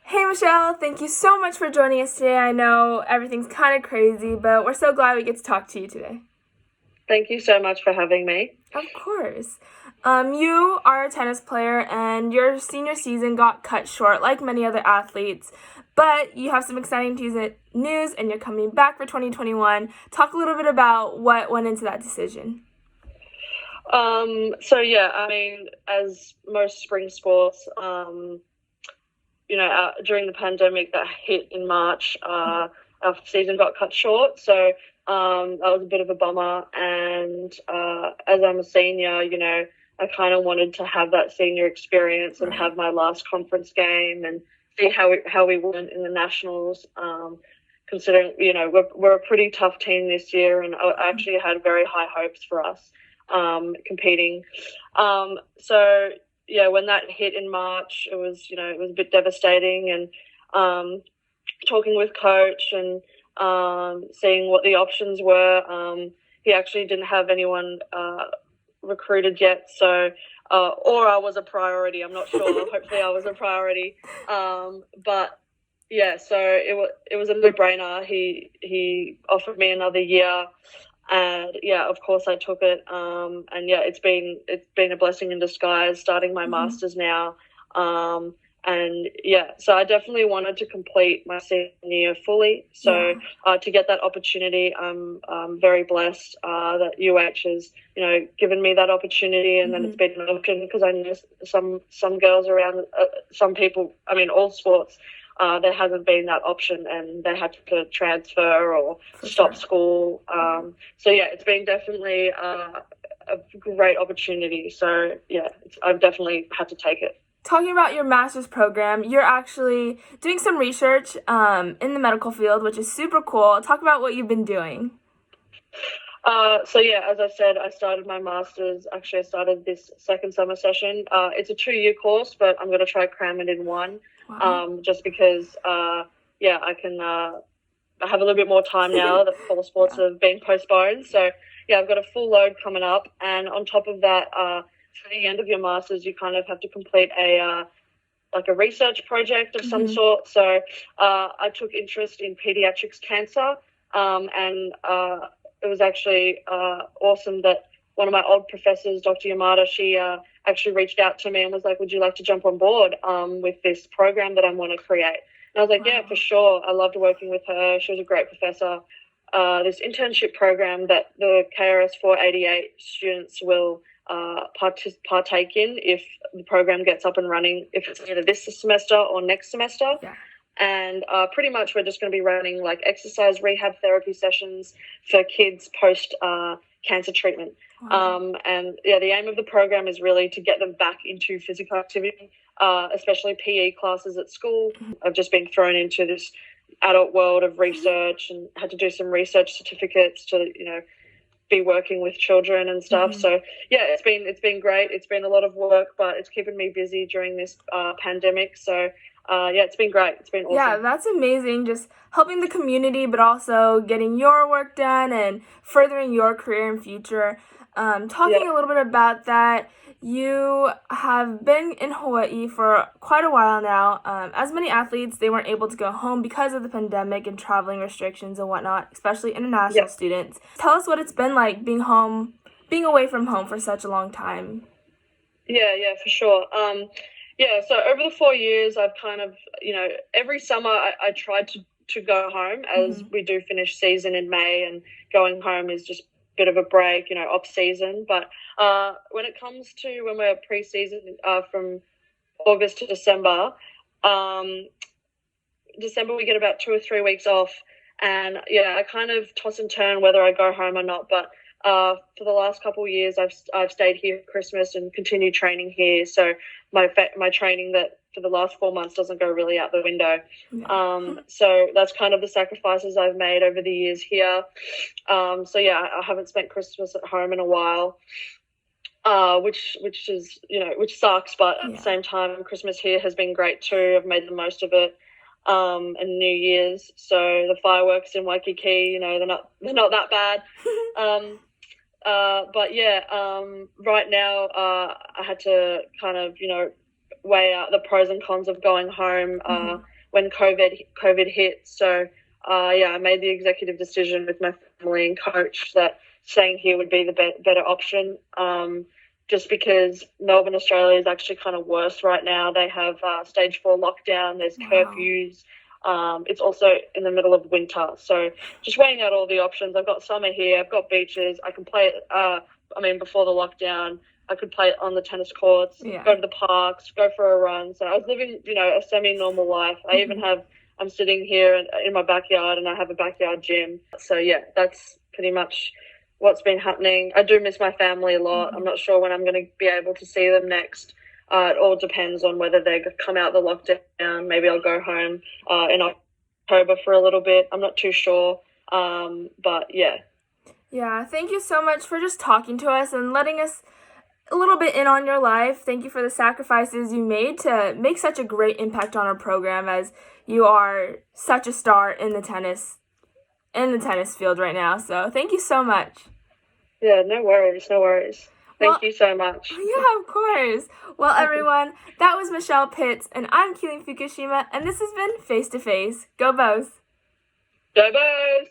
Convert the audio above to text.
Hey Michelle, thank you so much for joining us today. I know everything's kind of crazy, but we're so glad we get to talk to you today. Thank you so much for having me. Of course. You are a tennis player and your senior season got cut short like many other athletes, but you have some exciting news and you're coming back for 2021. Talk a little bit about what went into that decision. As most spring sports, during the pandemic that hit in March, our season got cut short. So that was a bit of a bummer. And as I'm a senior, I kind of wanted to have that senior experience and have my last conference game and see how we went in the nationals. Considering we're a pretty tough team this year, and I actually had very high hopes for us competing. So yeah, when that hit in March, it was a bit devastating, and talking with coach and seeing what the options were. He actually didn't have anyone recruited yet, so or I was a priority. I'm not sure. Hopefully, I was a priority. But yeah, so it was a no-brainer. He offered me another year, and yeah, of course I took it. And yeah, it's been a blessing in disguise. Starting my masters now. And yeah, so I definitely wanted to complete my senior year fully. So to get that opportunity, I'm very blessed that has given me that opportunity, and then it's been an option because I know some girls around, some people. I mean, all sports. There hasn't been that option, and they had to transfer or stop school. So yeah, it's been definitely a great opportunity. So yeah, I've definitely had to take it. Talking about your master's program, you're actually doing some research in the medical field, which is super cool. Talk about what you've been doing. So yeah, as I said, I started my master's. Actually, I started this second summer session. It's a 2-year course, but I'm going to try cram it in one. Wow. Just because, I can. I have a little bit more time now that fall sports have been postponed. So yeah, I've got a full load coming up, and on top of that, for the end of your masters, you kind of have to complete a research project of some sort. So I took interest in pediatrics cancer, and it was actually awesome that one of my old professors, Dr. Yamada, she actually reached out to me and was like, would you like to jump on board with this program that I want to create? And I was like, yeah, for sure. I loved working with her. She was a great professor. This internship program that the KRS 488 students will partake in if the program gets up and running, if it's either this semester or next semester. Yeah. And pretty much we're just going to be running like exercise rehab therapy sessions for kids post cancer treatment. And yeah, the aim of the program is really to get them back into physical activity, especially PE classes at school. I've just been thrown into this adult world of research and had to do some research certificates to be working with children and stuff. So yeah, it's been great. It's been a lot of work, but it's keeping me busy during this pandemic. So yeah, it's been great. It's been awesome. Yeah, that's amazing. Just helping the community, but also getting your work done and furthering your career and future. Talking a little bit about that, you have been in Hawaii for quite a while now. As many athletes, they weren't able to go home because of the pandemic and traveling restrictions and whatnot, especially international students. Tell us what it's been like being away from home for such a long time. Yeah, for sure. So over the 4 years, I've kind of, every summer I tried to go home, as we do finish season in May, and going home is just a bit of a break, off season. But when it comes to when we're pre-season, from August to December, December we get about 2 or 3 weeks off, and yeah, I kind of toss and turn whether I go home or not. But for the last couple of years, I've stayed here for Christmas and continued training here. So my training that for the last 4 months doesn't go really out the window. So that's kind of the sacrifices I've made over the years here. So yeah, I haven't spent Christmas at home in a while, which is which sucks. But at the same time, Christmas here has been great too. I've made the most of it. And New Year's, so the fireworks in Waikiki, they're not that bad. But yeah, right now I had to kind of weigh out the pros and cons of going home Mm-hmm. when COVID hit. So yeah, I made the executive decision with my family and coach that staying here would be the better option. Just because Melbourne, Australia is actually kind of worse right now. They have stage 4 lockdown. There's Wow. curfews. It's also in the middle of winter, so just weighing out all the options. I've got summer here. I've got beaches. I can play. Before the lockdown, I could play on the tennis courts, Yeah. go to the parks, go for a run. So I was living, a semi-normal life. I even Mm-hmm. have. I'm sitting here in my backyard, and I have a backyard gym. So yeah, that's pretty much what's been happening. I do miss my family a lot. I'm Mm-hmm. not sure when I'm going to be able to see them next. It all depends on whether they come out the lockdown. Maybe I'll go home in October for a little bit. I'm not too sure. But yeah. Yeah, thank you so much for just talking to us and letting us a little bit in on your life. Thank you for the sacrifices you made to make such a great impact on our program, as you are such a star in the tennis field right now. So thank you so much. Yeah, no worries, no worries. Well, Thank you so much. yeah, of course. Well, everyone, that was Michelle Pitts, and I'm Keeling Fukushima, and this has been Face to Face. Go Bows! Go Bows!